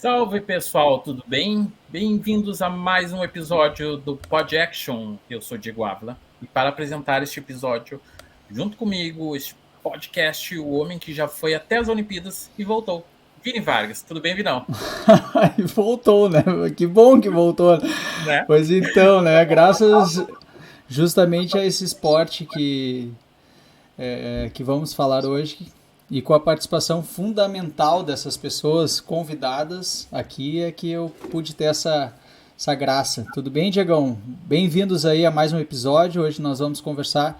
Salve pessoal, tudo bem? Bem-vindos a mais um episódio do Pod Action. Eu sou Diego Ávila e para apresentar este episódio, junto comigo, este podcast, o homem que já foi até as Olimpíadas e voltou. Vini Vargas, tudo bem, Vinão? Voltou, né? Que bom que voltou. Né? Pois então, né? Graças justamente a esse esporte que vamos falar hoje e com a participação fundamental dessas pessoas convidadas aqui é que eu pude ter essa graça. Tudo bem, Diegão? Bem-vindos aí a mais um episódio. Hoje nós vamos conversar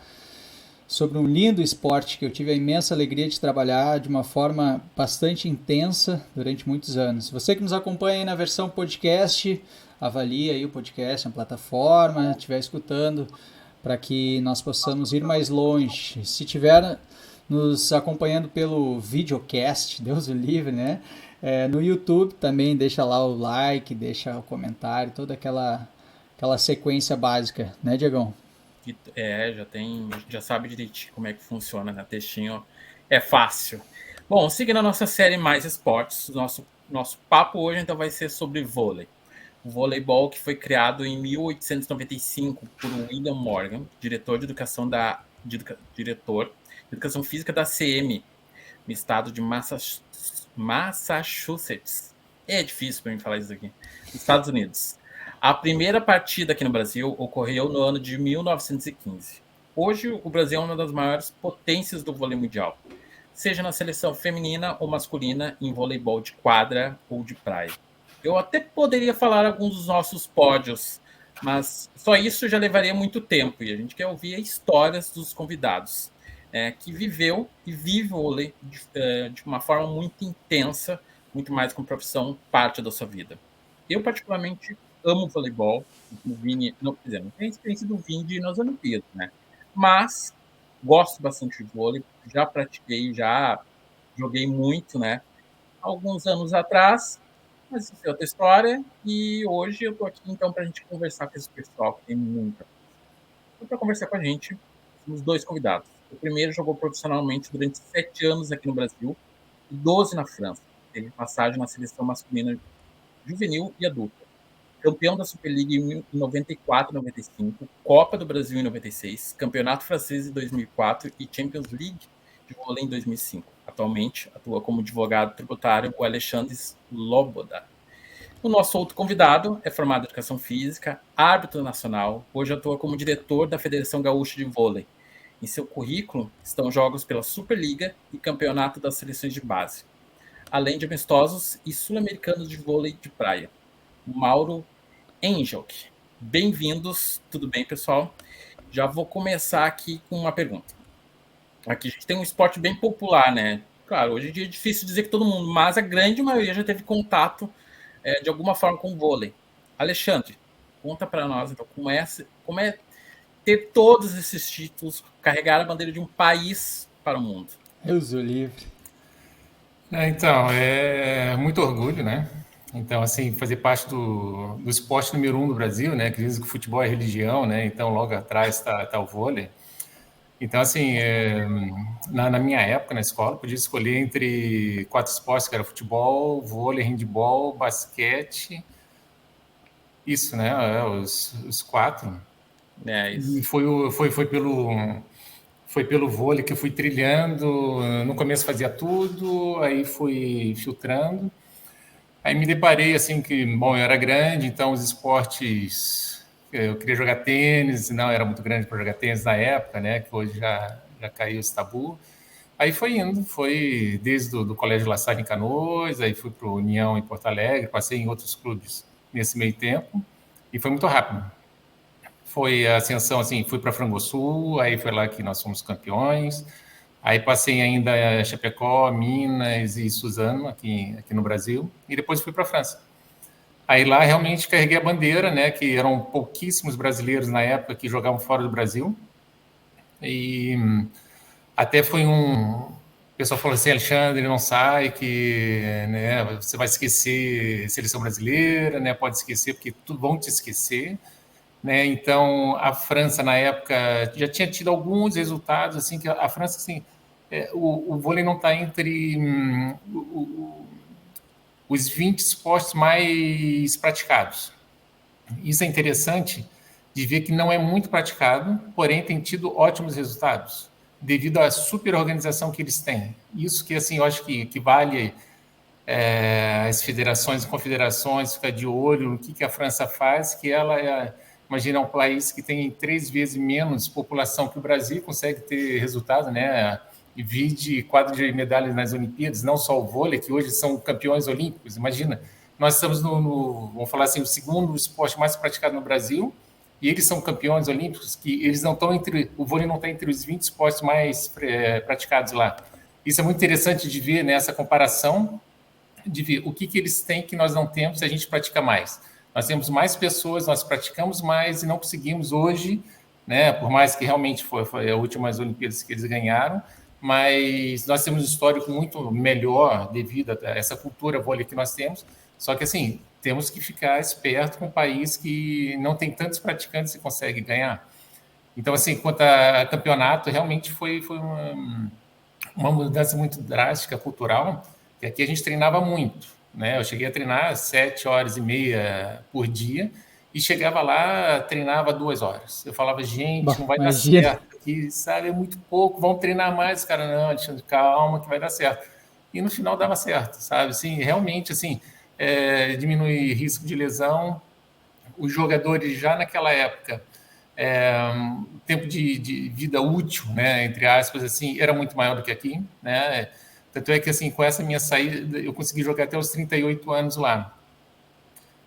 sobre um lindo esporte que eu tive a imensa alegria de trabalhar de uma forma bastante intensa durante muitos anos. Você que nos acompanha aí na versão podcast, avalie aí o podcast na plataforma, estiver escutando, para que nós possamos ir mais longe. Se tiver nos acompanhando pelo videocast, Deus o livre, né? No YouTube também deixa lá o like, deixa o comentário, toda aquela sequência básica, né, Diegão? Já sabe direitinho como é que funciona, né? Textinho é fácil. Bom, seguindo a nossa série Mais Esportes, nosso papo hoje então vai ser sobre vôlei. O voleibol que foi criado em 1895 por William Morgan, diretor de educação física da CM, no estado de Massachusetts. É difícil para mim falar isso aqui. Estados Unidos. A primeira partida aqui no Brasil ocorreu no ano de 1915. Hoje, o Brasil é uma das maiores potências do vôlei mundial, seja na seleção feminina ou masculina, em voleibol de quadra ou de praia. Eu até poderia falar alguns dos nossos pódios, mas só isso já levaria muito tempo e a gente quer ouvir histórias dos convidados, que viveu e vive o vôlei de uma forma muito intensa, muito mais como profissão, parte da sua vida. Eu, particularmente, amo voleibol. O Vini, não, quer dizer, não tem a experiência do Vini de ir nas Olimpíadas, né? Mas gosto bastante de vôlei, já pratiquei, já joguei muito, né? Alguns anos atrás, mas isso é outra história. E hoje eu tô aqui, então, para a gente conversar com esse pessoal que tem muita coisa. Então, para conversar com a gente, temos dois convidados. O primeiro jogou profissionalmente durante 7 anos aqui no Brasil e 12 na França. Teve passagem na seleção masculina juvenil e adulta. Campeão da Superliga em 94 e 95, Copa do Brasil em 96, Campeonato Francês em 2004 e Champions League de vôlei em 2005. Atualmente atua como advogado tributário o Alexandre Sloboda. O nosso outro convidado é formado em Educação Física, árbitro nacional, hoje atua como diretor da Federação Gaúcha de Vôlei. Em seu currículo estão jogos pela Superliga e Campeonato das Seleções de Base, além de amistosos e sul-americanos de vôlei de praia. Mauro Engelk. Bem-vindos, tudo bem, pessoal? Já vou começar aqui com uma pergunta. Aqui a gente tem um esporte bem popular, né? Claro, hoje em dia é difícil dizer que todo mundo, mas a grande maioria já teve contato de alguma forma com o vôlei. Alexandre, conta para nós, então, como é ter todos esses títulos, carregar a bandeira de um país para o mundo. Deus o livre. Então, é muito orgulho, né? Então, assim, fazer parte do esporte número um do Brasil, né? Que dizem que o futebol é religião, né? Então, logo atrás está o vôlei. Então, assim, na minha época, na escola, podia escolher entre 4 esportes, que era futebol, vôlei, handebol, basquete, isso, né? Os 4. É E isso. foi pelo vôlei que eu fui trilhando. No começo fazia tudo, aí fui filtrando. Aí me deparei assim que, bom, eu era grande, então os esportes, eu queria jogar tênis, não era muito grande para jogar tênis na época, né? Que hoje já caiu esse tabu. Aí foi indo, foi desde do Colégio La Salle em Canoas, aí fui para o União em Porto Alegre, passei em outros clubes nesse meio tempo e foi muito rápido. Foi a ascensão, assim, fui para Frangosul, aí foi lá que nós fomos campeões. Aí passei ainda Chapecó, Minas e Suzano, aqui no Brasil, e depois fui para a França. Aí lá realmente carreguei a bandeira, né, que eram pouquíssimos brasileiros na época que jogavam fora do Brasil. E até foi o pessoal falou assim: Alexandre, não sai, que, né, você vai esquecer seleção brasileira, né, pode esquecer, porque tudo vão te esquecer. Né? Então, a França, na época, já tinha tido alguns resultados, assim, que a França, assim, o vôlei não está entre os 20 esportes mais praticados. Isso é interessante de ver que não é muito praticado, porém tem tido ótimos resultados, devido à super organização que eles têm. Isso que, assim, eu acho que vale as federações e confederações ficar de olho no que a França faz, que ela imagina um país que tem 3 vezes menos população que o Brasil, consegue ter resultado, né? E vide quadro de medalhas nas Olimpíadas, não só o vôlei, que hoje são campeões olímpicos. Imagina, nós estamos vamos falar assim, o segundo esporte mais praticado no Brasil, e eles são campeões olímpicos, que eles não estão o vôlei não está entre os 20 esportes mais praticados lá. Isso é muito interessante de ver nessa comparação, de ver o que eles têm que nós não temos e a gente pratica mais. Nós temos mais pessoas, nós praticamos mais e não conseguimos hoje, né, por mais que realmente foi as últimas Olimpíadas que eles ganharam, mas nós temos um histórico muito melhor devido a essa cultura vôlei que nós temos, só que assim, temos que ficar esperto com um país que não tem tantos praticantes e consegue ganhar. Então, assim, quanto a campeonato, realmente foi uma mudança muito drástica, cultural, que aqui a gente treinava muito, né? Eu cheguei a treinar 7 horas e meia por dia e chegava lá, treinava 2 horas. Eu falava, gente, não vai dar certo aqui, sabe? É muito pouco, vamos treinar mais. Cara, não, Alexandre, calma que vai dar certo. E no final dava certo, sabe? Assim, realmente, assim, diminui risco de lesão. Os jogadores já naquela época, o tempo de vida útil, né, entre aspas, assim, era muito maior do que aqui, né? Tanto é que, assim, com essa minha saída, eu consegui jogar até os 38 anos lá.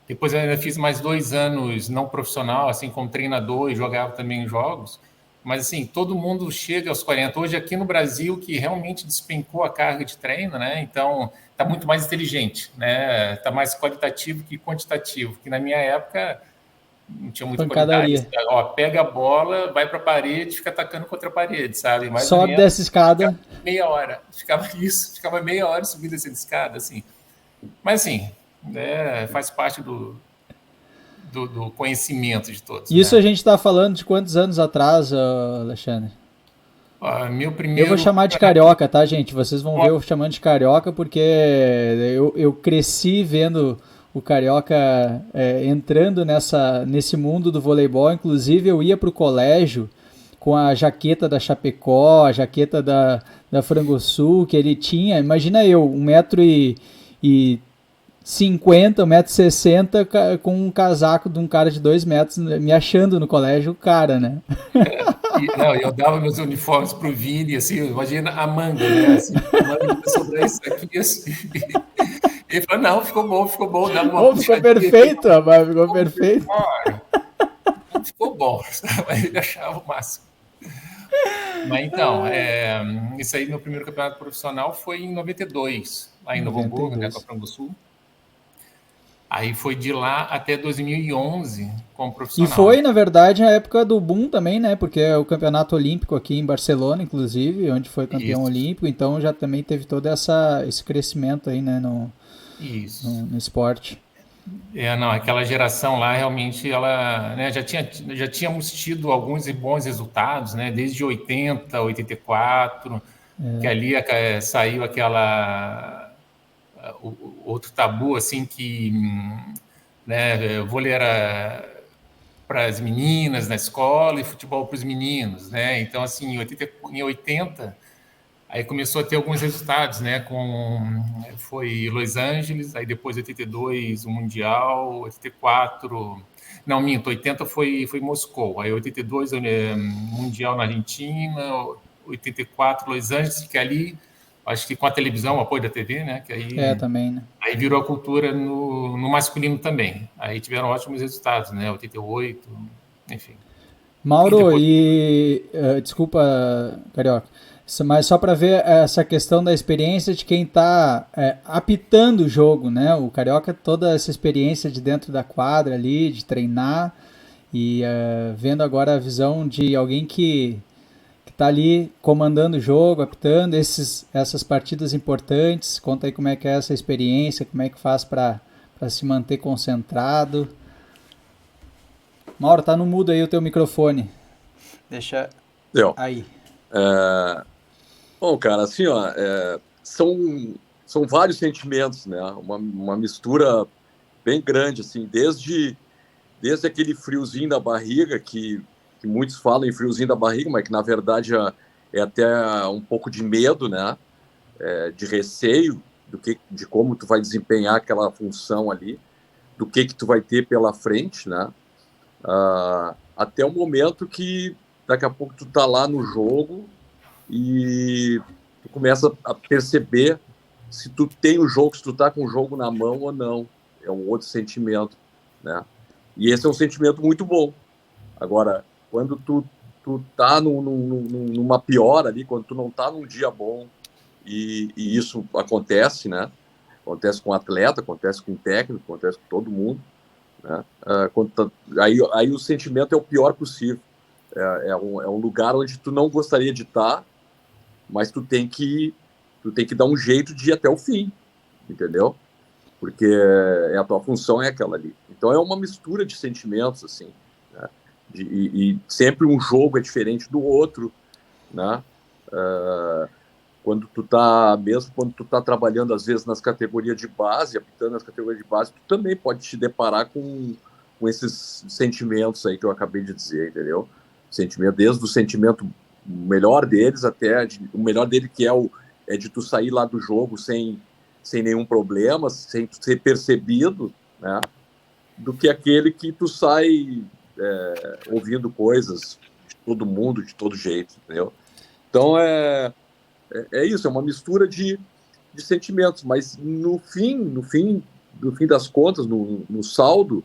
Depois eu ainda fiz mais 2 anos não profissional, assim, como treinador, e jogava também em jogos. Mas, assim, todo mundo chega aos 40. Hoje, aqui no Brasil, que realmente despencou a carga de treino, né? Então, está muito mais inteligente, né? Está mais qualitativo que quantitativo. Que na minha época não tinha muita qualidade. Ó, pega a bola, vai para a parede, fica atacando contra a parede, sabe? Mais sobe dessa escada. Meia hora. Ficava meia hora subindo essa escada, assim. Mas, assim, faz parte do conhecimento de todos. Isso, né? A gente está falando de quantos anos atrás, Alexandre? Meu primeiro... Eu vou chamar de carioca, tá, gente? Vocês vão ver eu chamando de carioca, porque eu cresci vendo o carioca entrando nesse mundo do voleibol. Inclusive, eu ia para o colégio com a jaqueta da Chapecó, a jaqueta da Frangosul, que ele tinha. Imagina eu, 1,50 m, 1,60 m, com um casaco de um cara de 2 metros, me achando no colégio o cara, né? Eu dava meus uniformes pro Vini, assim, imagina a manga, né? Assim, a manga de sobrar isso aqui, assim. Ele falou, não, ficou bom. Dava uma ficou perfeito, rapaz, ficou perfeito. Ficou bom, sabe? Ele achava o máximo. Mas então, isso aí, meu primeiro campeonato profissional foi em 92, lá em Novo Hamburgo, né, com a Frangosul. Aí foi de lá até 2011 como profissional. E foi, na verdade, a época do boom também, né? Porque é o campeonato olímpico aqui em Barcelona, inclusive, onde foi campeão olímpico. Então já também teve todo esse crescimento aí, né? No esporte. Não, aquela geração lá realmente ela, né, já tínhamos tido alguns bons resultados, né? Desde 80, 84, que ali saiu outro tabu, assim, que, né, vôlei era para as meninas na escola e futebol para os meninos, né? Então, assim, em 80, aí começou a ter alguns resultados, né? Foi Los Angeles, aí depois 82 o Mundial, 84, não, minto, 80 foi Moscou, aí 82 Mundial na Argentina, 84 Los Angeles, que ali acho que com a televisão, o apoio da TV, né? Que aí, também, né? Aí virou a cultura no masculino também. Aí tiveram ótimos resultados, né? 88, enfim. Mauro, desculpa, Carioca, mas só para ver essa questão da experiência de quem está apitando o jogo, né? O Carioca, toda essa experiência de dentro da quadra ali, de treinar, e vendo agora a visão de alguém que está ali comandando o jogo, apitando essas partidas importantes. Conta aí como é que é essa experiência, como é que faz para se manter concentrado. Mauro, tá no mudo aí o teu microfone. Deixa aí. Bom, cara, assim, ó, são vários sentimentos, né? Uma mistura bem grande, assim, desde aquele friozinho da barriga, que muitos falam em friozinho da barriga, mas que na verdade é até um pouco de medo, né? De receio de como tu vai desempenhar aquela função ali, do que tu vai ter pela frente, né? Até o momento que daqui a pouco tu tá lá no jogo e tu começa a perceber se tu tem o jogo, se tu tá com o jogo na mão ou não. É um outro sentimento, né? E esse é um sentimento muito bom. Agora, quando tu tá numa pior ali, quando tu não tá num dia bom, e isso acontece, né? Acontece com o atleta, acontece com o técnico, acontece com todo mundo, né? Aí o sentimento é o pior possível. É um lugar onde tu não gostaria de estar, mas tu tem que dar um jeito de ir até o fim, entendeu? Porque a tua função é aquela ali. Então é uma mistura de sentimentos, assim, né? E sempre um jogo é diferente do outro, né? Quando tu tá trabalhando, às vezes, nas categorias de base, apitando nas categorias de base, tu também pode te deparar com esses sentimentos aí que eu acabei de dizer, entendeu? Desde o sentimento melhor deles até o melhor dele, que é de tu sair lá do jogo sem nenhum problema, sem ser percebido, né? Do que aquele que tu sai ouvindo coisas de todo mundo, de todo jeito, entendeu? Então é isso, é uma mistura de sentimentos, mas no fim das contas, no saldo,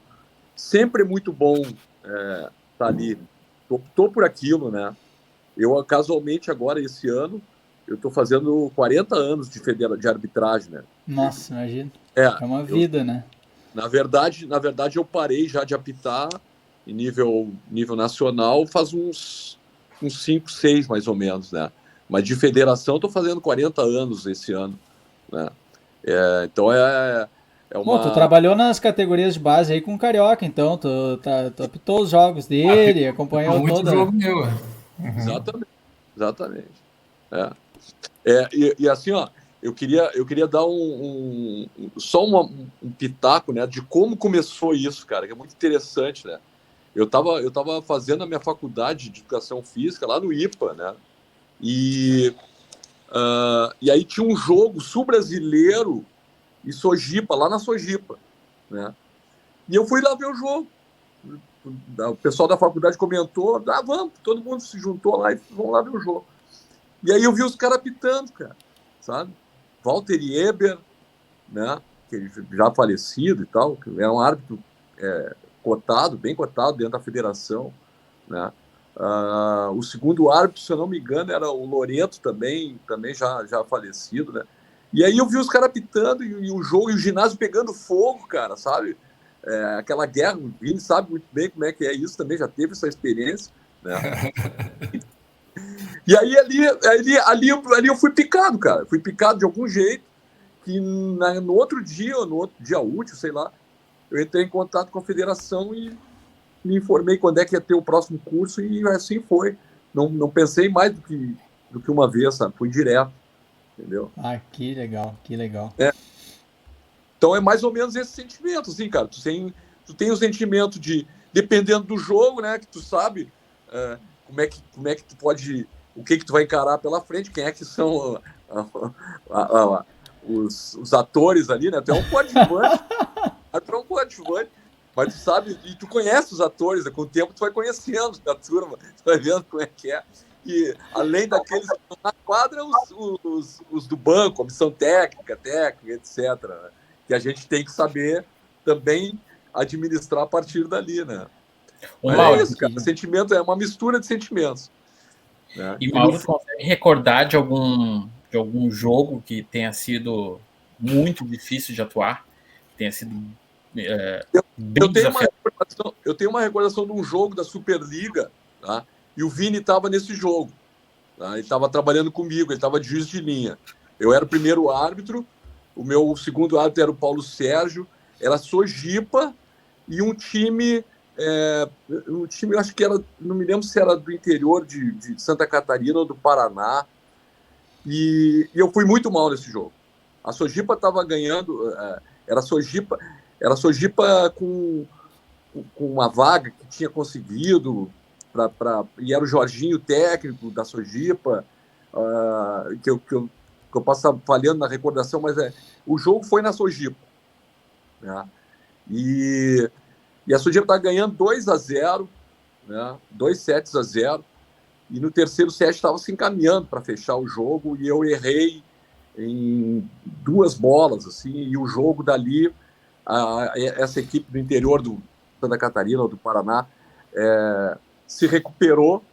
sempre é muito bom tá ali. Tô por aquilo, né? Eu, casualmente, agora, esse ano, eu estou fazendo 40 anos de arbitragem, né? Nossa, imagina. É, É uma vida, né? Na verdade, eu parei já de apitar em nível nacional faz uns 5, 6, mais ou menos, né? Mas de federação eu estou fazendo 40 anos esse ano, né? Então Bom, tu uma... trabalhou nas categorias de base aí com o Carioca, então tu apitou os jogos dele, acompanhou Muito toda. jogo meu. Exatamente, exatamente. E assim, ó, eu queria dar só um pitaco, né, de como começou isso, cara, que é muito interessante, né? Eu tava fazendo a minha faculdade de educação física lá no IPA, né? E aí tinha um jogo sul-brasileiro e Sojipa, lá na Sojipa, né? E eu fui lá ver o jogo. O pessoal da faculdade comentou, vamos, todo mundo se juntou lá e vamos lá ver o jogo. E aí eu vi os caras pitando, cara, sabe? Walter Eber, né? Que ele já falecido e tal, que era um árbitro cotado, bem cotado dentro da federação, né? O segundo árbitro, se eu não me engano, era o Loreto também já falecido, né? E aí eu vi os caras pitando e o jogo e o ginásio pegando fogo, cara, sabe? Aquela guerra, o Vini sabe muito bem como é que é isso, também já teve essa experiência, né? E aí ali eu fui picado, cara. Fui picado de algum jeito, que no outro dia útil, sei lá, eu entrei em contato com a federação e me informei quando é que ia ter o próximo curso e assim foi. Não pensei mais do que uma vez, sabe? Fui direto, entendeu? Ah, que legal, que legal. Então é mais ou menos esse sentimento, assim, cara. Tu tem o sentimento de, dependendo do jogo, né, que tu sabe como é que tu pode, o que tu vai encarar pela frente, quem é que são os atores ali, né? Tu é um coadjuvante, mas tu sabe, e tu conhece os atores, né? Com o tempo tu vai conhecendo a turma, tu vai vendo como é que é. E além daqueles que estão na quadra, os do banco, comissão técnica, etc., né? Que a gente tem que saber também administrar a partir dali, né? Mas Mauro, é isso, cara. Sentimento é uma mistura de sentimentos. Né? E Mauro, você consegue recordar de algum jogo que tenha sido muito difícil de atuar? Tenha sido bem desafiador? Eu tenho uma recordação de um jogo da Superliga, tá? E o Vini estava nesse jogo. Tá? Ele estava trabalhando comigo, ele estava de juiz de linha. Eu era o primeiro árbitro, o meu segundo árbitro era o Paulo Sérgio, era Sojipa e um time, eu acho que era, não me lembro se era do interior de Santa Catarina ou do Paraná, e eu fui muito mal nesse jogo. A Sojipa estava ganhando, era Sojipa com uma vaga que tinha conseguido, e era o Jorginho técnico da Sojipa, que eu posso estar falhando na recordação, mas o jogo foi na Sojipa, né? E a Sojipa estava ganhando 2-0, né? 2 sets a 0, e no terceiro set estava se encaminhando para fechar o jogo, e eu errei em 2 bolas, assim, e o jogo dali, essa equipe do interior do Santa Catarina ou do Paraná se recuperou,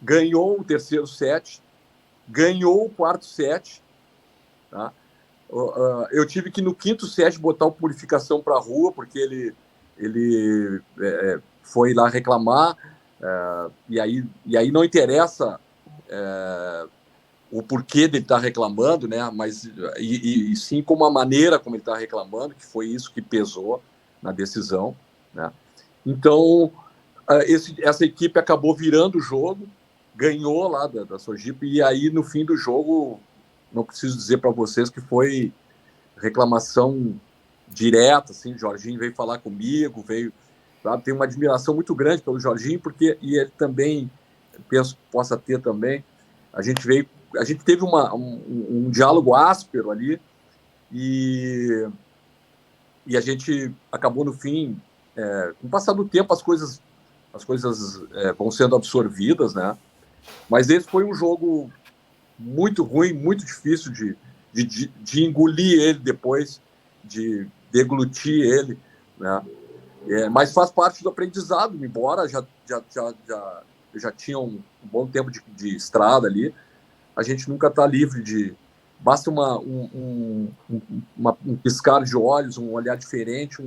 ganhou o terceiro set, ganhou o quarto set, tá? Eu tive que no quinto set botar o Purificação para a rua, porque ele foi lá reclamar, e aí não interessa o porquê dele estar reclamando, né? Mas e sim como a maneira como ele está reclamando, que foi isso que pesou na decisão, né? Então essa equipe acabou virando o jogo, ganhou lá da Sojipa, e aí no fim do jogo, não preciso dizer para vocês que foi reclamação direta, assim. O Jorginho veio falar comigo, sabe? Tem uma admiração muito grande pelo Jorginho, porque, e ele também, penso que possa ter também, a gente teve um diálogo áspero ali, e a gente acabou no fim, com o passar do tempo as coisas vão sendo absorvidas, né? Mas esse foi um jogo muito ruim, muito difícil de engolir ele depois, de deglutir ele, né? Mas faz parte do aprendizado, embora já tinha um bom tempo de estrada ali, a gente nunca está livre de... Basta um piscar de olhos, um olhar diferente,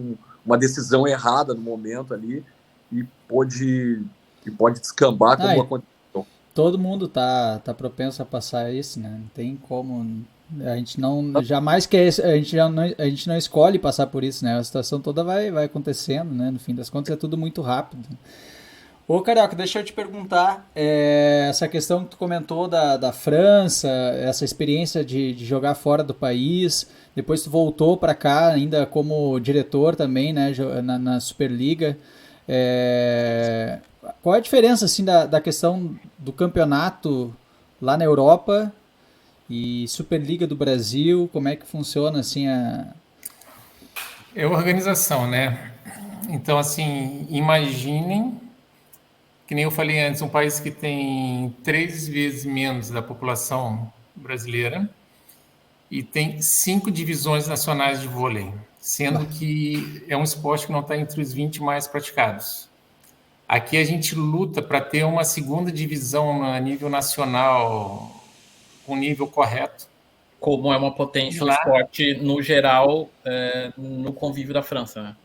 uma decisão errada no momento ali, e pode descambar como aconteceu. Todo mundo tá propenso a passar isso, né? Não tem como... A gente não jamais quer, a gente não escolhe passar por isso, né? A situação toda vai acontecendo, né? No fim das contas é tudo muito rápido. Ô, Carioca, deixa eu te perguntar, essa questão que tu comentou da França, essa experiência de jogar fora do país, depois tu voltou para cá ainda como diretor também, né? Na Superliga. Qual é a diferença, assim, da questão do campeonato lá na Europa e Superliga do Brasil? Como é que funciona, assim, É organização, né? Então, assim, imaginem, que nem eu falei antes, um país que tem 3 vezes menos da população brasileira e tem 5 divisões nacionais de vôlei, sendo que é um esporte que não está entre os 20 mais praticados. Aqui a gente luta para ter uma segunda divisão a nível nacional, com nível correto. Como é uma potência o esporte, no geral, no convívio da França, né?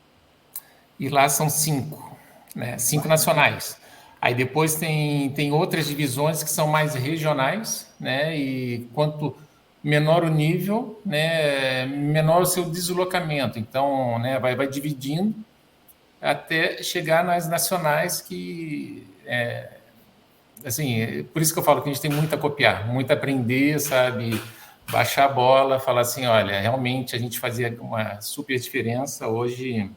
E lá são 5, né? 5 nacionais. Aí depois tem outras divisões que são mais regionais, né? E quanto menor o nível, né, menor o seu deslocamento. Então, né, vai dividindo até chegar nas nacionais, que assim, por isso que eu falo que a gente tem muito a copiar, muito a aprender, sabe? Baixar a bola, falar assim, olha, realmente a gente fazia uma super diferença. Hoje,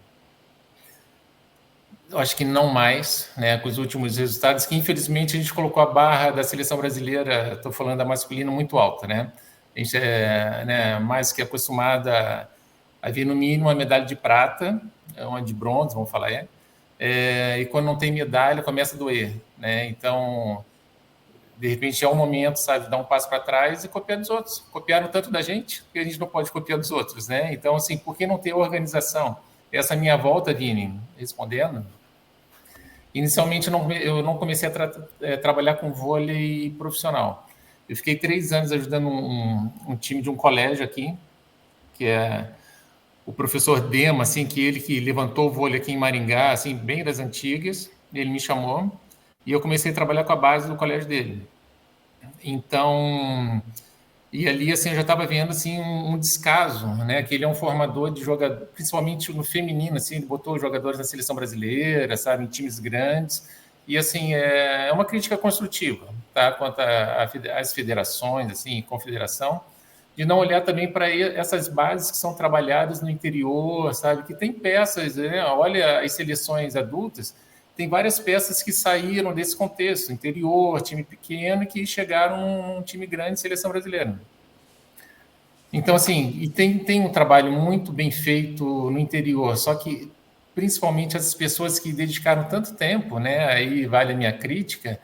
eu acho que não mais, né, com os últimos resultados, que infelizmente a gente colocou a barra da seleção brasileira, estou falando da masculina, muito alta, né? A gente é, né, mais que acostumada a ver no mínimo uma medalha de prata, uma de bronze, vamos falar, e quando não tem medalha começa a doer, né? Então, de repente é um momento, sabe, de dar um passo para trás e copiar dos outros. Copiaram tanto da gente que a gente não pode copiar dos outros, né? Então, assim, por que não ter organização? Essa minha volta, Vini, respondendo, inicialmente eu não comecei a trabalhar com vôlei profissional. Eu fiquei 3 anos ajudando um time de um colégio aqui, que é o professor Dema, assim, ele que levantou o vôlei aqui em Maringá, assim, bem das antigas. Ele me chamou e eu comecei a trabalhar com a base do colégio dele. Então, e ali, assim, eu já estava vendo, assim, um descaso, né? Que ele é um formador de jogadores, principalmente no feminino, assim, ele botou jogadores na seleção brasileira, sabe, em times grandes. E, assim, é uma crítica construtiva, tá? Quanto às federações, assim, confederação. de não olhar também para essas bases que são trabalhadas no interior, sabe? Que tem peças, né? Olha as seleções adultas, tem várias peças que saíram desse contexto, interior, time pequeno, que chegaram a um time grande, seleção brasileira. Então, assim, e tem um trabalho muito bem feito no interior, só que principalmente as pessoas que dedicaram tanto tempo, né? Aí vale a minha crítica,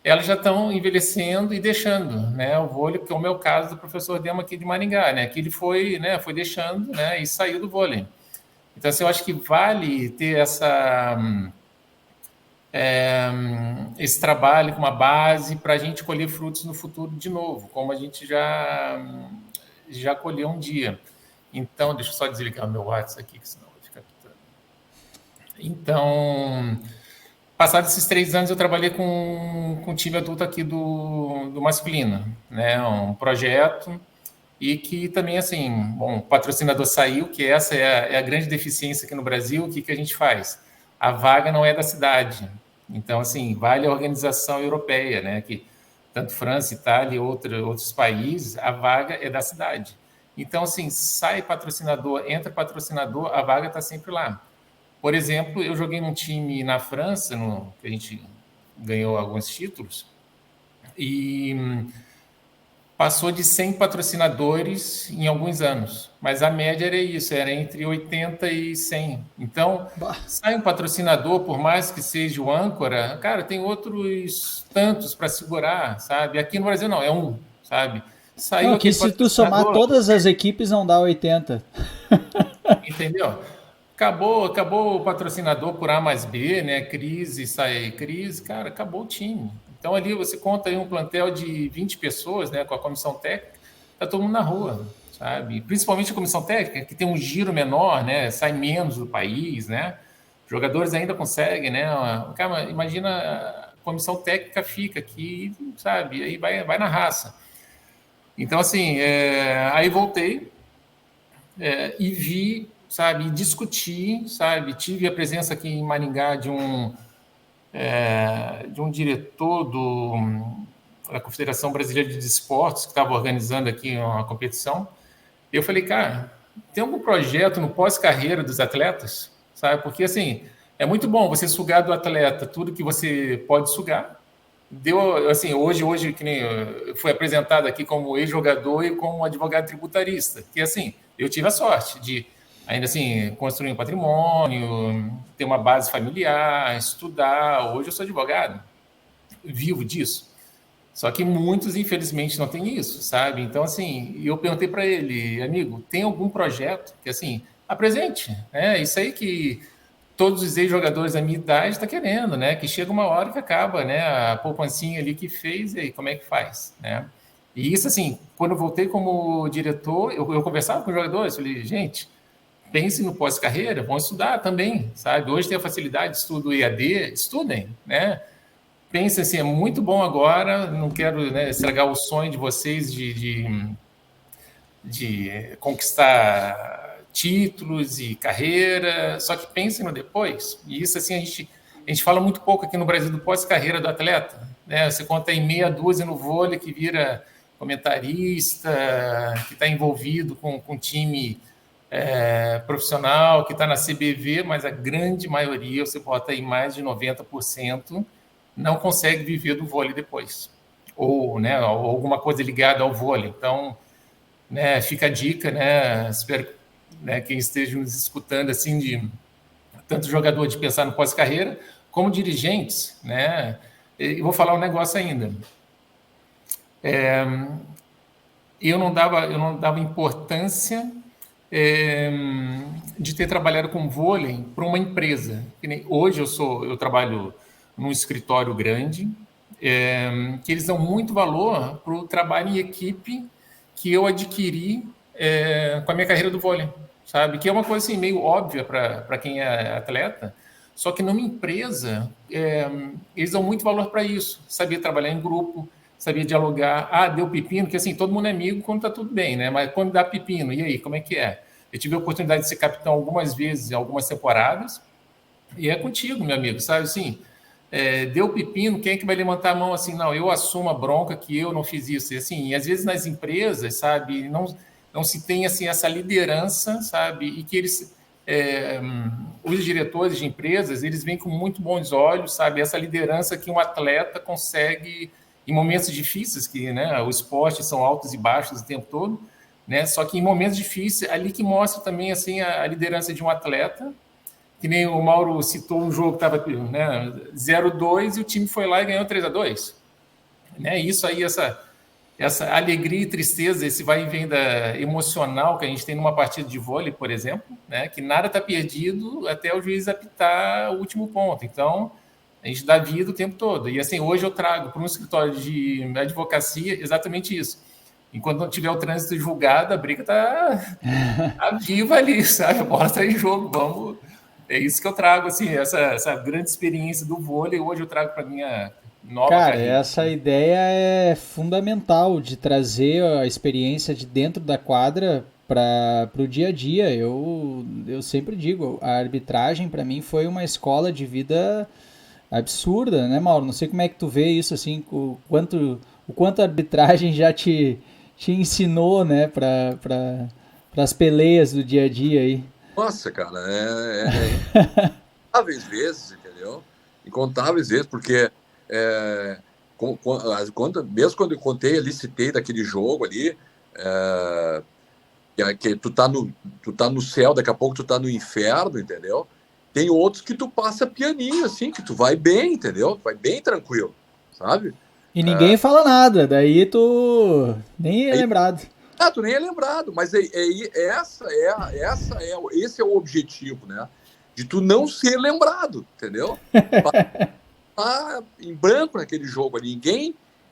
elas já estão envelhecendo e deixando, né, o vôlei, que é o meu caso do professor Dema aqui de Maringá, né, que ele foi, né, foi deixando, né, e saiu do vôlei. Então, assim, eu acho que vale ter esse trabalho com uma base para a gente colher frutos no futuro de novo, como a gente já colheu um dia. Então, deixa eu só desligar o meu WhatsApp aqui, que senão vai ficar pitando. Então, passados esses 3 anos, eu trabalhei com o time adulto aqui do masculino, né? Um projeto e que também, assim, bom, o patrocinador saiu, que essa é a grande deficiência aqui no Brasil. O que a gente faz? A vaga não é da cidade. Então, assim, vale a organização europeia, né? Que tanto França, Itália e outros países, a vaga é da cidade. Então, assim, sai patrocinador, entra patrocinador, a vaga está sempre lá. Por exemplo, eu joguei num time na França, que a gente ganhou alguns títulos, e passou de 100 patrocinadores em alguns anos, mas a média era isso, era entre 80 e 100. Então, sai um patrocinador, por mais que seja o âncora, cara, tem outros tantos para segurar, sabe? Aqui no Brasil não, é um, sabe? Saiu não, que se tu somar todas as equipes não dá 80. Entendeu? Acabou o patrocinador por A mais B, né? Crise, sai crise, cara, acabou o time. Então ali você conta aí um plantel de 20 pessoas, né? Com a comissão técnica, tá todo mundo na rua, sabe? Principalmente a comissão técnica, que tem um giro menor, né? Sai menos do país, né? Jogadores ainda conseguem, né? Cara, imagina a comissão técnica fica aqui, sabe? Aí vai na raça. Então, assim, aí voltei e vi, sabe, discutir, sabe, tive a presença aqui em Maringá de um diretor da Confederação Brasileira de Desportos, que estava organizando aqui uma competição. Eu falei, cara, tem algum projeto no pós-carreira dos atletas? Sabe, porque, assim, é muito bom você sugar do atleta tudo que você pode sugar. Deu, assim, hoje que nem foi apresentado aqui como ex-jogador e como advogado tributarista, que, assim, eu tive a sorte de, ainda assim, construir um patrimônio, ter uma base familiar, estudar. Hoje eu sou advogado, vivo disso. Só que muitos, infelizmente, não têm isso, sabe? Então, assim, eu perguntei para ele, amigo, tem algum projeto que, assim, apresente, né? Isso aí que todos os ex-jogadores da minha idade estão querendo, né? Que chega uma hora que acaba, né? A poupancinha ali que fez, e aí, como é que faz, né? E isso, assim, quando eu voltei como diretor, eu conversava com os jogadores, falei, gente, pense no pós-carreira, vão estudar também, sabe? Hoje tem a facilidade de estudo EAD, estudem, né? Pense assim, é muito bom agora, não quero, né, estragar o sonho de vocês de conquistar títulos e carreira, só que pensem no depois. E isso, assim, a gente fala muito pouco aqui no Brasil do pós-carreira do atleta, né? Você conta em meia dúzia no vôlei que vira comentarista, que está envolvido com time profissional, que está na CBV, mas a grande maioria, você bota aí mais de 90%, não consegue viver do vôlei depois. Ou, né, ou alguma coisa ligada ao vôlei. Então, né, fica a dica, né? Espero, né, quem esteja nos escutando, assim, de tanto jogador de pensar no pós-carreira, como dirigentes, né? E vou falar um negócio ainda. Eu não dava importância de ter trabalhado com vôlei para uma empresa. Hoje eu trabalho num escritório grande, que eles dão muito valor para o trabalho em equipe que eu adquiri com a minha carreira do vôlei, sabe? Que é uma coisa assim, meio óbvia para quem é atleta, só que numa empresa eles dão muito valor para isso, saber trabalhar em grupo, sabia dialogar. Deu pepino, que assim, todo mundo é amigo quando tá tudo bem, né? Mas quando dá pepino, e aí, como é que é? Eu tive a oportunidade de ser capitão algumas vezes, em algumas temporadas, e é contigo, meu amigo, sabe assim? deu pepino, quem é que vai levantar a mão assim? Não, eu assumo a bronca que eu não fiz isso. E, assim, e às vezes nas empresas, sabe, não se tem assim essa liderança, sabe, e que eles os diretores de empresas, eles veem com muito bons olhos, sabe, essa liderança que um atleta consegue em momentos difíceis, que, né, o esporte são altos e baixos o tempo todo, né, só que em momentos difíceis, ali que mostra também assim a liderança de um atleta, que nem o Mauro citou um jogo que estava, né, 0-2 e o time foi lá e ganhou 3-2, né, isso aí, essa alegria e tristeza, esse vai e vem emocional que a gente tem numa partida de vôlei, por exemplo, né, que nada está perdido até o juiz apitar o último ponto. Então, a gente dá vida o tempo todo. E assim, hoje eu trago para um escritório de advocacia exatamente isso. Enquanto não tiver o trânsito julgado, a briga está viva ali, sabe? A bola está em jogo, vamos... É isso que eu trago, assim, essa grande experiência do vôlei, hoje eu trago para minha nova Cara, carreira. essa ideia é fundamental de trazer a experiência de dentro da quadra para o dia a dia. Eu sempre digo, a arbitragem para mim foi uma escola de vida absurda, né, Mauro? Não sei como é que tu vê isso, assim, o quanto a arbitragem já te ensinou, né, para as peleias do dia a dia aí. Nossa, cara, incontáveis vezes, entendeu? Incontáveis vezes, porque mesmo quando eu contei ali, citei daquele jogo ali, que tu tá no céu, daqui a pouco tu tá no inferno, entendeu? Tem outros que tu passa pianinho, assim, que tu vai bem, entendeu? Vai bem tranquilo, sabe? E ninguém fala nada, daí tu nem é lembrado. Tu nem é lembrado, mas esse é o objetivo, né? De tu não ser lembrado, entendeu? Tá em branco naquele jogo ali,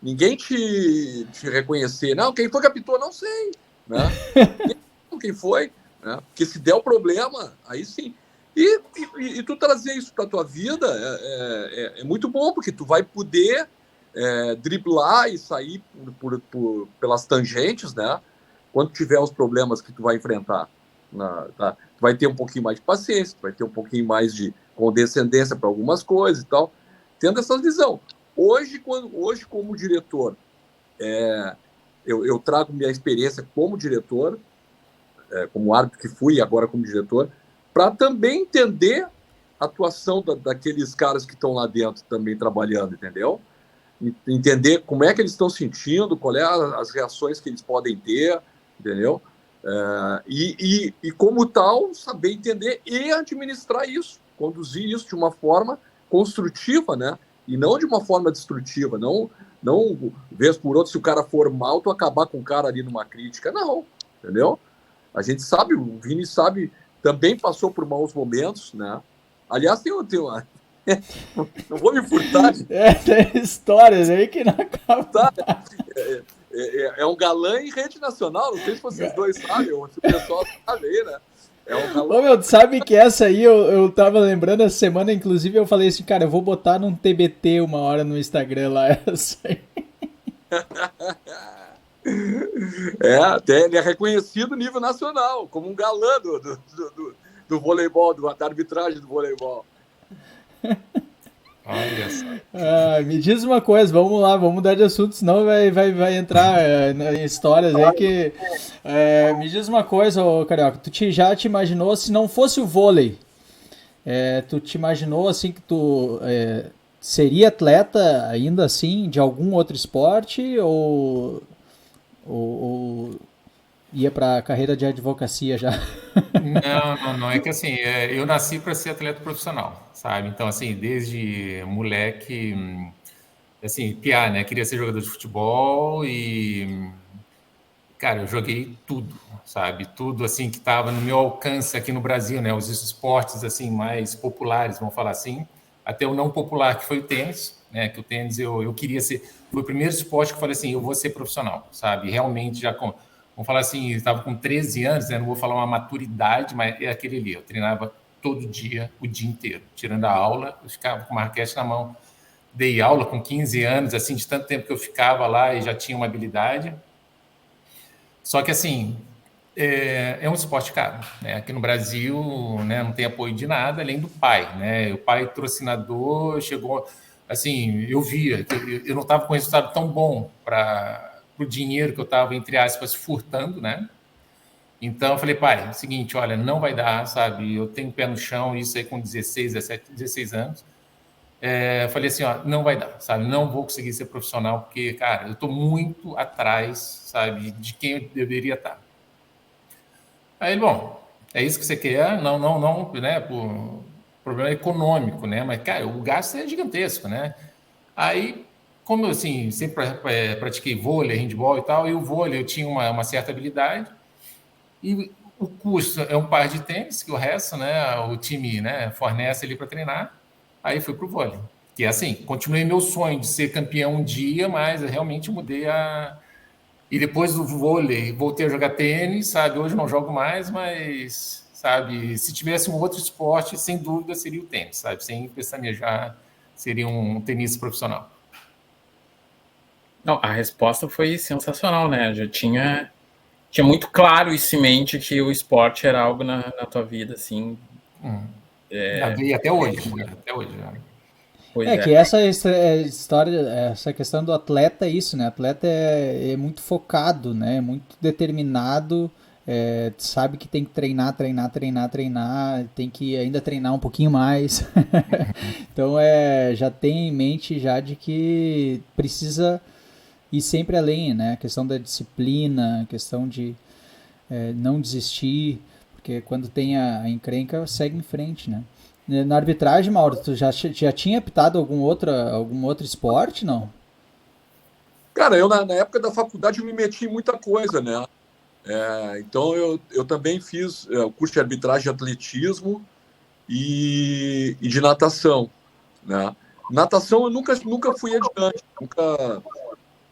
ninguém te reconhecer. Não, quem foi que apitou? Não sei, né? Quem foi, né? Porque se der o problema, aí sim. E tu trazer isso para tua vida é muito bom, porque tu vai poder driblar e sair pelas tangentes, né? Quando tiver os problemas que tu vai enfrentar, tá? Tu vai ter um pouquinho mais de paciência, tu vai ter um pouquinho mais de condescendência para algumas coisas e tal, tendo essa visão. Hoje como diretor, eu trago minha experiência como diretor, como árbitro que fui e agora como diretor, para também entender a atuação daqueles caras que estão lá dentro também trabalhando, entendeu? Entender como é que eles estão sentindo, qual é as reações que eles podem ter, entendeu? E como tal, saber entender e administrar isso, conduzir isso de uma forma construtiva, né? E não de uma forma destrutiva, não vez por outra, se o cara for mal, tu acabar com o cara ali numa crítica, não, entendeu? A gente sabe, o Vini sabe, também passou por maus momentos, né? Aliás, tem uma... Não vou me furtar. Tem histórias aí que não acabam. É um galã em rede nacional, não sei se vocês dois sabem, ou se o pessoal sabe aí, né? É um galã. Ô, meu, tu sabe que essa aí eu tava lembrando essa semana, inclusive eu falei assim, cara, eu vou botar num TBT uma hora no Instagram lá, essa aí. Até ele é reconhecido a nível nacional, como um galã do voleibol, da arbitragem do voleibol. Olha só. Me diz uma coisa, vamos lá, vamos mudar de assunto, senão vai entrar em histórias aí que... me diz uma coisa, ô, Carioca, já te imaginou, se não fosse o vôlei, tu te imaginou assim que tu seria atleta ainda assim de algum outro esporte ou ia para a carreira de advocacia já? Não. É que assim, eu nasci para ser atleta profissional, sabe? Então, assim, desde moleque, assim, piá, né? Queria ser jogador de futebol e, cara, eu joguei tudo, sabe? Tudo, assim, que estava no meu alcance aqui no Brasil, né? Os esportes, assim, mais populares, vamos falar assim. Até o não popular, que foi o tênis, né? Que o tênis eu queria ser... Foi o primeiro esporte que eu falei assim, eu vou ser profissional, sabe? Realmente já... Vamos falar assim, eu estava com 13 anos, né? Não vou falar uma maturidade, mas é aquele ali. Eu treinava todo dia, o dia inteiro. Tirando a aula, eu ficava com uma raquete na mão. Dei aula com 15 anos, assim, de tanto tempo que eu ficava lá e já tinha uma habilidade. Só que, assim, é um esporte caro, né? Aqui no Brasil, né, não tem apoio de nada, além do pai, né? O pai patrocinador chegou... assim, eu via que eu não estava com resultado tão bom para o dinheiro que eu estava, entre aspas, furtando, né? Então, eu falei, pai, é o seguinte, olha, não vai dar, sabe? Eu tenho pé no chão, isso aí com 16, 17, 16 anos. Eu falei assim, ó, não vai dar, sabe? Não vou conseguir ser profissional, porque, cara, eu estou muito atrás, sabe, de quem eu deveria estar. Aí, bom, é isso que você quer? Não, né? Por problema econômico, né? Mas, cara, o gasto é gigantesco, né? Aí, como eu, assim, sempre pratiquei vôlei, handball e tal, e o vôlei eu tinha uma certa habilidade, e o custo é um par de tênis, que o resto, né, o time, né, fornece ali para treinar. Aí fui para o vôlei. Que é assim, continuei meu sonho de ser campeão um dia, mas eu realmente mudei a. E depois do vôlei, voltei a jogar tênis, sabe? Hoje não jogo mais, mas, sabe, se tivesse um outro esporte, sem dúvida seria o tênis, sabe? Sem pestanejar, seria um tenista profissional. Não, a resposta foi sensacional, né? Já tinha muito claro isso em mente que o esporte era algo na tua vida, assim. E até hoje, né? Até hoje. Né? Pois É é. que essa história, essa questão do atleta é isso, né? Atleta é muito focado, né? É muito determinado, sabe que tem que treinar, tem que ainda treinar um pouquinho mais. Então já tem em mente já de que precisa ir sempre além, né? A questão da disciplina, a questão de não desistir, porque quando tem a encrenca, segue em frente, né? Na arbitragem, Mauro, tu já tinha apitado algum outro esporte, não? Cara, eu na época da faculdade eu me meti em muita coisa, né? Então eu também fiz o curso de arbitragem de atletismo e de natação, né? Natação eu nunca fui adiante, nunca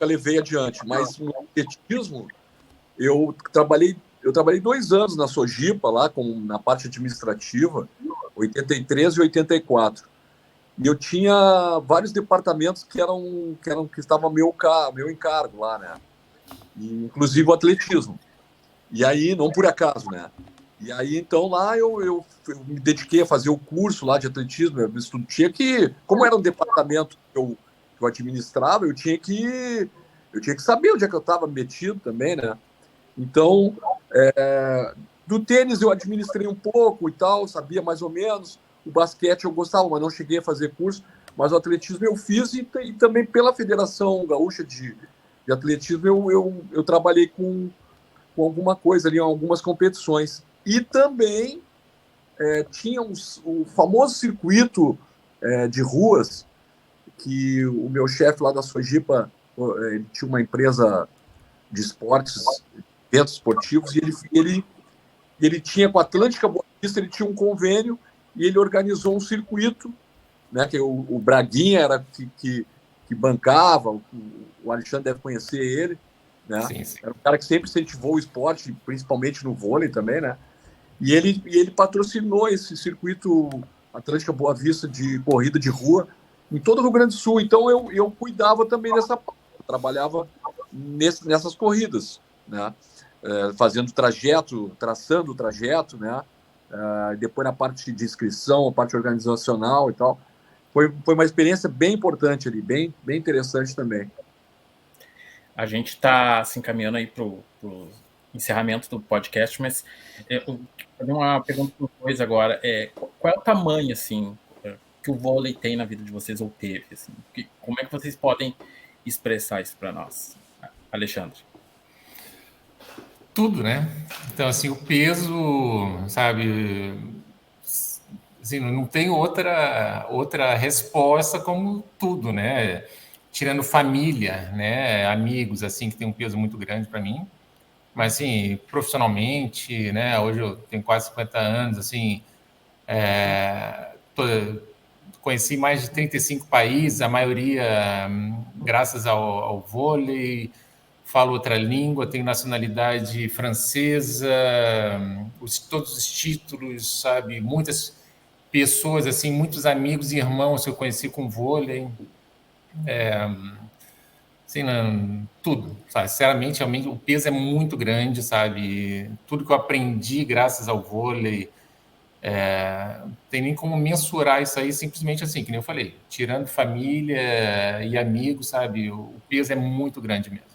levei adiante, mas no atletismo eu trabalhei 2 anos na Sojipa, lá na parte administrativa, 83 e 84. E eu tinha vários departamentos que estavam meu encargo lá, né? E, inclusive o atletismo. E aí, não por acaso, né? E aí, então, lá eu me dediquei a fazer o curso lá de atletismo. Tinha que, como era um departamento que eu administrava, eu tinha que saber onde é que eu estava metido também, né? Então, do tênis eu administrei um pouco e tal, sabia mais ou menos. O basquete eu gostava, mas não cheguei a fazer curso. Mas o atletismo eu fiz e também pela Federação Gaúcha de Atletismo eu trabalhei com alguma coisa ali, em algumas competições. E também tinha o famoso circuito de ruas, que o meu chefe lá da Sojipa, ele tinha uma empresa de esportes, eventos esportivos, e ele tinha com a Atlântica Boa Vista, ele tinha um convênio e ele organizou um circuito, né, que o Braguinha era que bancava, o Alexandre deve conhecer ele, né? Sim, sim. Era um cara que sempre incentivou o esporte, principalmente no vôlei também, né? E ele patrocinou esse circuito Atlântica Boa Vista de corrida de rua em todo o Rio Grande do Sul. Então eu cuidava também dessa parte, eu trabalhava nessas corridas, né? Fazendo trajeto, traçando o trajeto, né? Depois na parte de inscrição, a parte organizacional e tal. Foi uma experiência bem importante ali, bem interessante também. A gente está se encaminhando aí para o encerramento do podcast, mas eu vou fazer uma pergunta para vocês agora. Qual é o tamanho, assim, que o vôlei tem na vida de vocês, ou teve? Assim? Como é que vocês podem expressar isso para nós? Alexandre. Tudo, né? Então, assim, o peso, sabe, assim, não tem outra resposta como tudo, né? Tirando família, né? Amigos, assim, que tem um peso muito grande para mim. Mas, assim, profissionalmente, né? Hoje eu tenho quase 50 anos, assim, conheci mais de 35 países, a maioria graças ao vôlei, falo outra língua, tenho nacionalidade francesa, todos os títulos, sabe? Muitas pessoas, assim, muitos amigos e irmãos que eu conheci com vôlei. Assim, tudo, sabe? Sinceramente, o peso é muito grande, sabe? Tudo que eu aprendi graças ao vôlei, Não tem nem como mensurar isso aí, simplesmente assim, que nem eu falei, tirando família e amigos, sabe? O peso é muito grande mesmo.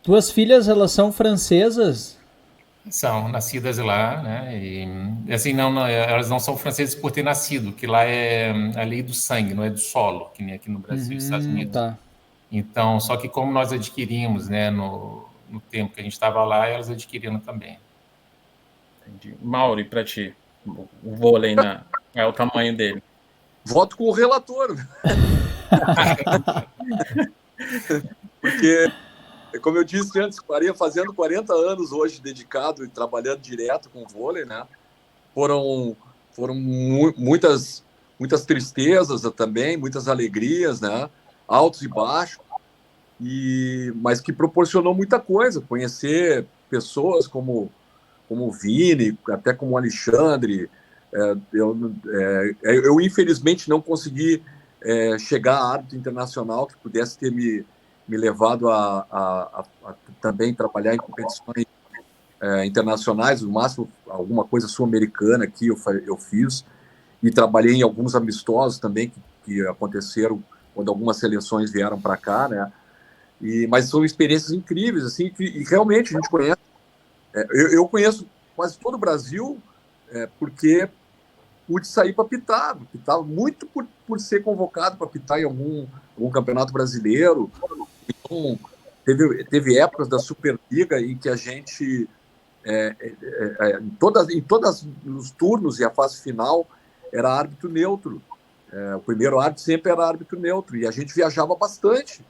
Tuas filhas, elas são francesas? São nascidas lá, né? E assim, não, elas não são francesas por ter nascido, que lá é a lei do sangue, não é do solo, que nem aqui no Brasil e Estados Unidos. Tá. Então, só que como nós adquirimos, né, no tempo que a gente estava lá, elas adquiriram também. Entendi. Mauri, para ti, o vôlei é o tamanho dele. Voto com o relator. Porque, como eu disse antes, fazendo 40 anos hoje dedicado e trabalhando direto com vôlei, né? Foram muitas tristezas também, muitas alegrias, né? Altos e baixos, mas que proporcionou muita coisa. Conhecer pessoas como o Vini, até como o Alexandre. Eu infelizmente não consegui chegar a árbitro internacional que pudesse ter me levado a também trabalhar em competições internacionais, no máximo alguma coisa sul-americana aqui eu fiz, e trabalhei em alguns amistosos também que aconteceram quando algumas seleções vieram para cá, né? Mas são experiências incríveis, assim, e realmente a gente conhece. Eu conheço quase todo o Brasil porque pude sair para pitar, pitava muito por ser convocado para pitar em algum campeonato brasileiro. Então, teve épocas da Superliga em que a gente, em todos os turnos e a fase final, era árbitro neutro. O primeiro árbitro sempre era árbitro neutro, e a gente viajava bastante.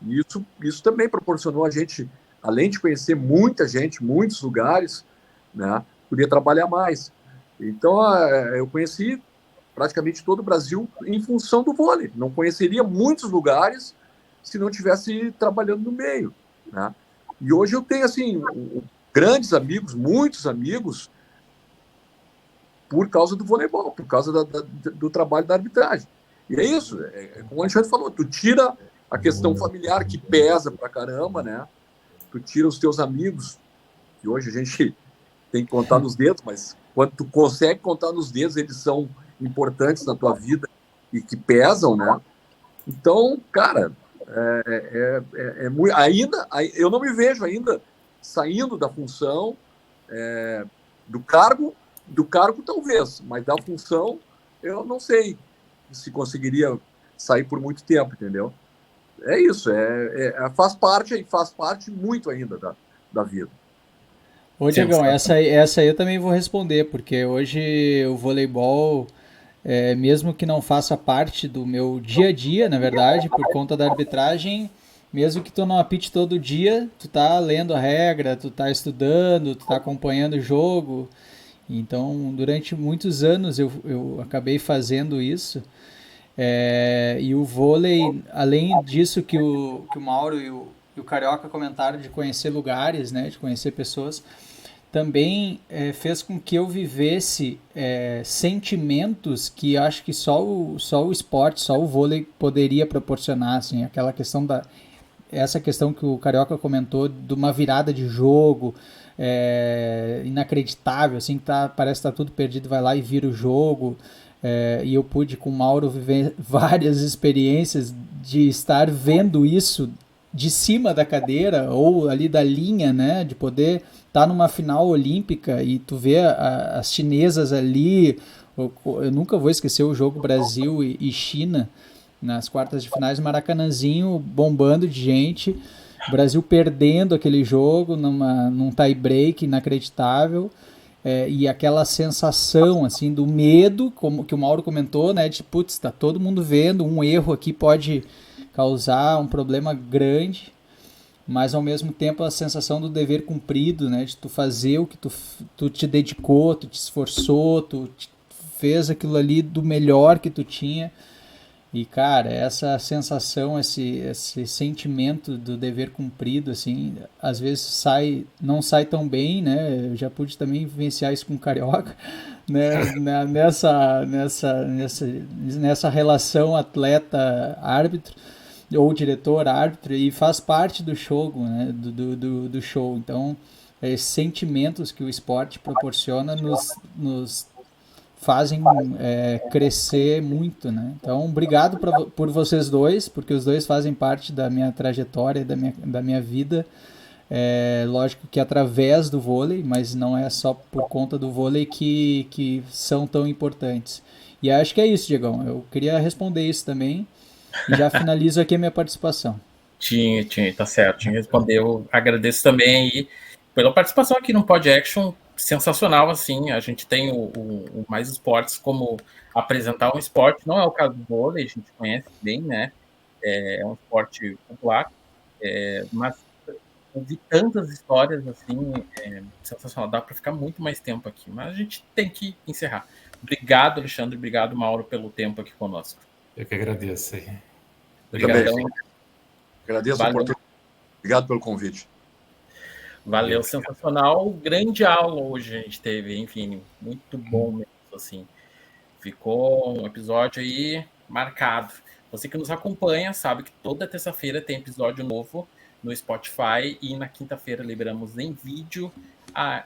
E isso também proporcionou a gente, além de conhecer muita gente, muitos lugares, né, podia trabalhar mais. Então, eu conheci praticamente todo o Brasil em função do vôlei. Não conheceria muitos lugares se não tivesse trabalhando no meio, né? E hoje eu tenho, assim, grandes amigos, muitos amigos, por causa do voleibol, por causa do trabalho da arbitragem. E é isso, como o Alexandre falou, tu tira a questão familiar, que pesa pra caramba, né? Tu tira os teus amigos, que hoje a gente tem que contar nos dedos, mas quando tu consegue contar nos dedos, eles são importantes na tua vida e que pesam, né? Então, cara, muito, eu não me vejo ainda saindo da função, do cargo talvez, mas da função eu não sei se conseguiria sair por muito tempo, entendeu? É isso, faz parte muito ainda da vida. Ô, Diegão, essa aí eu também vou responder, porque hoje o voleibol, mesmo que não faça parte do meu dia a dia, na verdade, por conta da arbitragem, mesmo que tu não apite todo dia, tu tá lendo a regra, tu tá estudando, tu tá acompanhando o jogo. Então, durante muitos anos eu acabei fazendo isso. E o vôlei, além disso que o Mauro e o Carioca comentaram de conhecer lugares, né, de conhecer pessoas, também fez com que eu vivesse sentimentos que acho que só o esporte, só o vôlei poderia proporcionar, assim, aquela questão essa questão que o Carioca comentou de uma virada de jogo inacreditável, assim, parece que tá tudo perdido, vai lá e vira o jogo. E eu pude com o Mauro viver várias experiências de estar vendo isso de cima da cadeira ou ali da linha, né, de poder estar numa final olímpica e tu vê as chinesas ali. Eu nunca vou esquecer o jogo Brasil e China nas quartas de finais, Maracanãzinho bombando de gente, o Brasil perdendo aquele jogo num tie break inacreditável. E aquela sensação assim do medo, como que o Mauro comentou, né, de putz, tá todo mundo vendo, um erro aqui pode causar um problema grande, mas ao mesmo tempo a sensação do dever cumprido, né, de tu fazer o que tu te dedicou, tu te esforçou, tu fez aquilo ali do melhor que tu tinha. E, cara, essa sensação, esse sentimento do dever cumprido, assim, às vezes não sai tão bem, né? Eu já pude também vivenciar isso com o Carioca, né? Nessa relação atleta-árbitro ou diretor-árbitro, e faz parte do jogo, né? Do show. Então, sentimentos que o esporte proporciona nos fazem crescer muito, né? Então, obrigado por vocês dois, porque os dois fazem parte da minha trajetória, da minha vida. Lógico que através do vôlei, mas não é só por conta do vôlei que são tão importantes. E acho que é isso, Diegão. Eu queria responder isso também e já finalizo aqui a minha participação. Tinha, tá certo, tinha respondeu. Agradeço também aí pela participação aqui no Pod Action, sensacional, assim. A gente tem o Mais Esportes como apresentar um esporte, não é o caso do vôlei, a gente conhece bem, né? É um esporte popular, mas ouvir tantas histórias assim, sensacional. Dá para ficar muito mais tempo aqui, mas a gente tem que encerrar. Obrigado, Alexandre. Obrigado, Mauro, pelo tempo aqui conosco. Eu que agradeço aí. Obrigadão. Agradeço a oportunidade. Obrigado pelo convite. Valeu, sensacional. Grande aula hoje a gente teve, enfim, muito bom mesmo, assim. Ficou um episódio aí marcado. Você que nos acompanha sabe que toda terça-feira tem episódio novo no Spotify e na quinta-feira liberamos em vídeo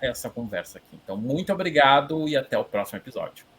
essa conversa aqui. Então, muito obrigado e até o próximo episódio.